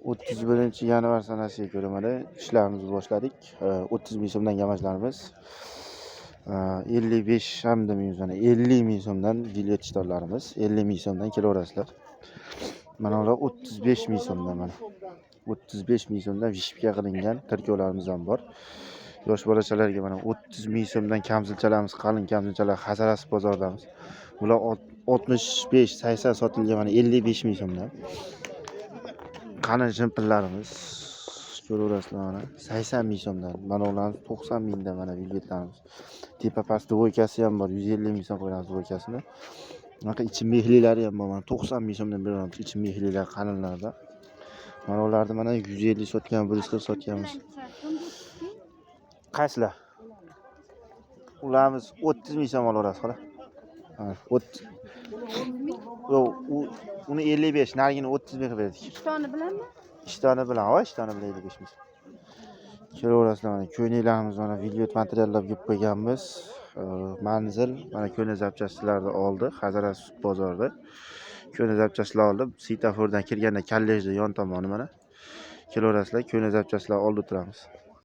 31-yanvar sanasiga ko'ra mana ishlarimizni boshladik. 30 ming so'mdan gamajlarimiz. 55 hamda ming 50 ming so'mdan bilet ishtorlarimiz 50 ming so'mdan kelaverasizlar. Mana ular 35 ming so'mdan mana. 35 ming so'mdan vishipga qilingan tirkovlarimiz ham bor. Yosh bolachalarga mana 30 ming so'mdan kamzilchalarimiz, qalin kamzilchalar Hazaras bozordamiz. Bular 65-80 sotilgan mana 55 ming so'mdan. Qalin jimpillarimiz ko'raverasizlar mana 80 ming so'mdan. Mana ularimiz 90 mingdan mana biletlarimiz. Tepa past dvoykasi ham bor. 150 ming so'm qo'yamiz dvoykasini. Bunaqa ichi mehlilari ham bor. Mana 90 ming so'mdan beramiz ichi mehlilar qalinlarda. Mana ularni mana 150 sotgan, 140 sotganmiz. Qaysilar? Ularimiz 30 ming so'm olaverasiz xola. Ha, 30. Yo'q, uni 55, narigini 30 ming qilib berdik. Ishtoni bilanmi? Ishtoni bilan, va ishtoni bilan 55 ming. Kelaverasizlar mana ko'ylaklarimiz mana video materiallar olib qo'yganmiz. Manzil mana ko'na zapchastlarni oldi, Hazaras bozorida. Ko'na zapchastlar oldi. Svetofordan kirganda kollejning yon tomoni mana. Kelaverasizlar, ko'na zapchastlar oldi turamiz.